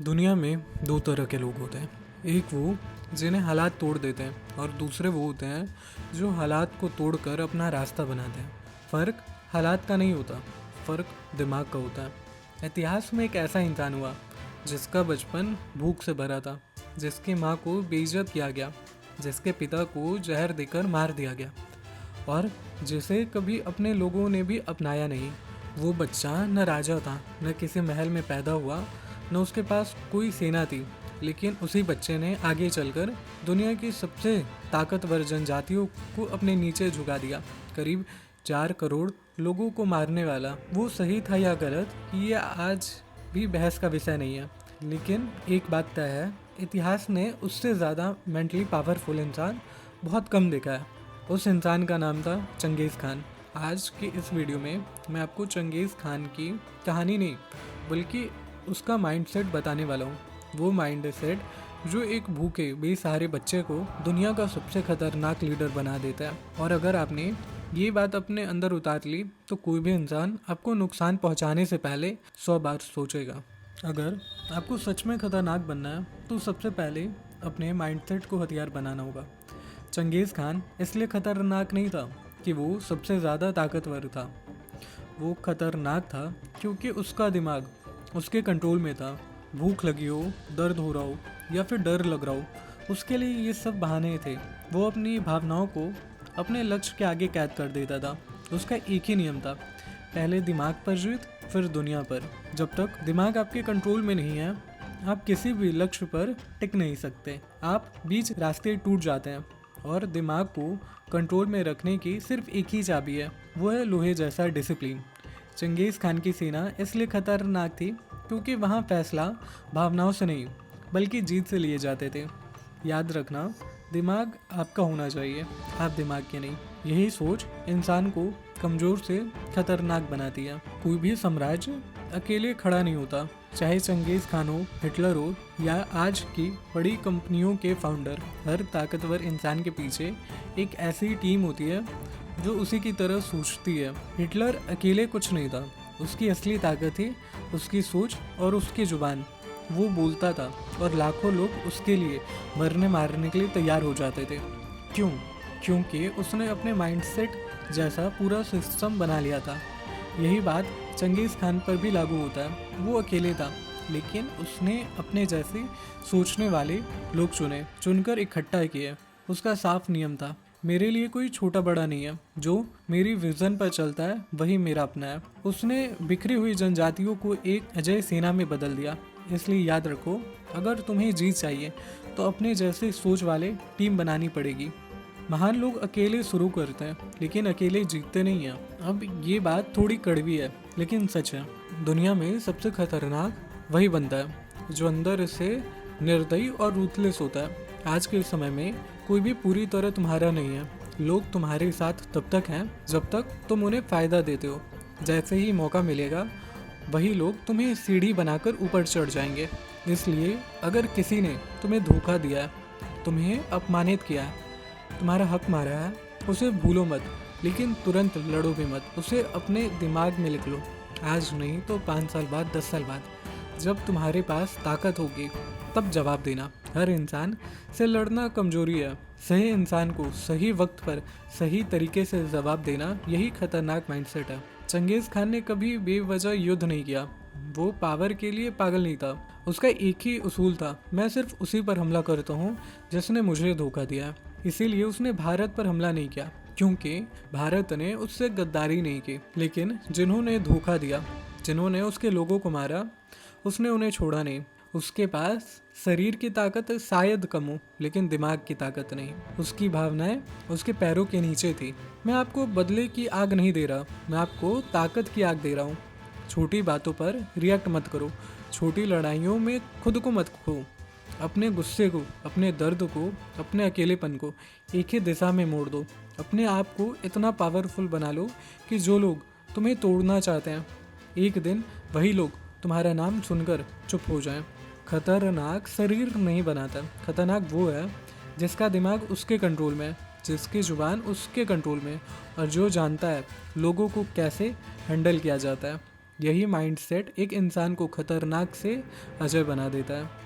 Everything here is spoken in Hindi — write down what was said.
दुनिया में दो तरह के लोग होते हैं। एक वो जिन्हें हालात तोड़ देते हैं और दूसरे वो होते हैं जो हालात को तोड़कर अपना रास्ता बनाते हैं। फ़र्क हालात का नहीं होता, फ़र्क दिमाग का होता है। इतिहास में एक ऐसा इंसान हुआ जिसका बचपन भूख से भरा था, जिसकी माँ को बेइज्जत किया गया, जिसके पिता को जहर देकर मार दिया गया और जिसे कभी अपने लोगों ने भी अपनाया नहीं। वो बच्चा न राजा था, न किसी महल में पैदा हुआ, न उसके पास कोई सेना थी, लेकिन उसी बच्चे ने आगे चलकर दुनिया की सबसे ताकतवर जनजातियों को अपने नीचे झुका दिया। करीब 4 करोड़ लोगों को मारने वाला वो सही था या गलत, ये आज भी बहस का विषय नहीं है। लेकिन एक बात तय है, इतिहास ने उससे ज़्यादा मेंटली पावरफुल इंसान बहुत कम देखा है। उस इंसान का नाम था चंगेज़ खान। आज की इस वीडियो में मैं आपको चंगेज़ खान की कहानी नहीं बल्कि उसका माइंडसेट बताने वाला हूँ। वो माइंडसेट जो एक भूखे बेसहारे बच्चे को दुनिया का सबसे खतरनाक लीडर बना देता है। और अगर आपने ये बात अपने अंदर उतार ली तो कोई भी इंसान आपको नुकसान पहुँचाने से पहले 100 बार सोचेगा। अगर आपको सच में खतरनाक बनना है तो सबसे पहले अपने माइंडसेट को हथियार बनाना होगा। चंगेज़ खान इसलिए खतरनाक नहीं था कि वो सबसे ज़्यादा ताकतवर था, वो खतरनाक था क्योंकि उसका दिमाग उसके कंट्रोल में था। भूख लगी हो, दर्द हो रहा हो या फिर डर लग रहा हो, उसके लिए ये सब बहाने थे। वो अपनी भावनाओं को अपने लक्ष्य के आगे कैद कर देता था। उसका एक ही नियम था, पहले दिमाग पर जीत फिर दुनिया पर। जब तक दिमाग आपके कंट्रोल में नहीं है, आप किसी भी लक्ष्य पर टिक नहीं सकते। आप बीच रास्ते टूट जाते हैं और दिमाग को कंट्रोल में रखने की सिर्फ एक ही चाबी है, वो है लोहे जैसा डिसिप्लिन। चंगेज़ खान की सेना इसलिए खतरनाक थी क्योंकि वहाँ फैसला भावनाओं से नहीं बल्कि जीत से लिए जाते थे। याद रखना, दिमाग आपका होना चाहिए, आप दिमाग के नहीं। यही सोच इंसान को कमज़ोर से खतरनाक बनाती है। कोई भी साम्राज्य अकेले खड़ा नहीं होता, चाहे चंगेज़ खान हो, हिटलर हो या आज की बड़ी कंपनियों के फाउंडर। हर ताकतवर इंसान के पीछे एक ऐसी टीम होती है जो उसी की तरह सोचती है। हिटलर अकेले कुछ नहीं था, उसकी असली ताकत थी उसकी सोच और उसकी जुबान। वो बोलता था और लाखों लोग उसके लिए मरने मारने के लिए तैयार हो जाते थे। क्यों? क्योंकि उसने अपने माइंडसेट जैसा पूरा सिस्टम बना लिया था। यही बात चंगेज़ खान पर भी लागू होता है। वो अकेले था, लेकिन उसने अपने जैसे सोचने वाले लोग चुनकर इकट्ठा किए। उसका साफ नियम था, मेरे लिए कोई छोटा बड़ा नहीं है, जो मेरी विजन पर चलता है वही मेरा अपना है। उसने बिखरी हुई जनजातियों को एक अजय सेना में बदल दिया। इसलिए याद रखो, अगर तुम्हें जीत चाहिए तो अपने जैसे सोच वाले टीम बनानी पड़ेगी। महान लोग अकेले शुरू करते हैं लेकिन अकेले जीतते नहीं हैं। अब ये बात थोड़ी कड़वी है लेकिन सच है। दुनिया में सबसे खतरनाक वही बनता है जो अंदर से निर्दयी और रूथलेस होता है। आज के समय में कोई भी पूरी तरह तुम्हारा नहीं है। लोग तुम्हारे साथ तब तक हैं जब तक तुम उन्हें फ़ायदा देते हो। जैसे ही मौका मिलेगा वही लोग तुम्हें सीढ़ी बनाकर ऊपर चढ़ जाएंगे। इसलिए अगर किसी ने तुम्हें धोखा दिया है, तुम्हें अपमानित किया है, तुम्हारा हक मारा है, उसे भूलो मत, लेकिन तुरंत लड़ो भी मत। उसे अपने दिमाग में लिख लो, आज नहीं तो 5 साल बाद, 10 साल बाद, जब तुम्हारे पास ताकत होगी तब जवाब देना। हर इंसान से लड़ना कमजोरी है, सही इंसान को सही वक्त पर सही तरीके से जवाब देना यही खतरनाक माइंडसेट है। चंगेज़ खान ने कभी बेवजह युद्ध नहीं किया। वो पावर के लिए पागल नहीं था। उसका एक ही उसूल था, मैं सिर्फ उसी पर हमला करता हूँ जिसने मुझे धोखा दिया है। इसीलिए उसने भारत पर हमला नहीं किया क्योंकि भारत ने उससे गद्दारी नहीं की, लेकिन जिन्होंने धोखा दिया, जिन्होंने उसके लोगों को मारा, उसने उन्हें छोड़ा नहीं। उसके पास शरीर की ताकत शायद कम हो लेकिन दिमाग की ताकत नहीं। उसकी भावनाएं उसके पैरों के नीचे थी। मैं आपको बदले की आग नहीं दे रहा, मैं आपको ताकत की आग दे रहा हूँ। छोटी बातों पर रिएक्ट मत करो, छोटी लड़ाइयों में खुद को मत खो। अपने गुस्से को, अपने दर्द को, अपने अकेलेपन को एक ही दिशा में मोड़ दो। अपने आप को इतना पावरफुल बना लो कि जो लोग तुम्हें तोड़ना चाहते हैं, एक दिन वही लोग तुम्हारा नाम सुनकर चुप हो जाएं। खतरनाक शरीर नहीं बनाता, खतरनाक वो है जिसका दिमाग उसके कंट्रोल में है, जिसकी जुबान उसके कंट्रोल में, और जो जानता है लोगों को कैसे हैंडल किया जाता है। यही माइंडसेट एक इंसान को खतरनाक से अजय बना देता है।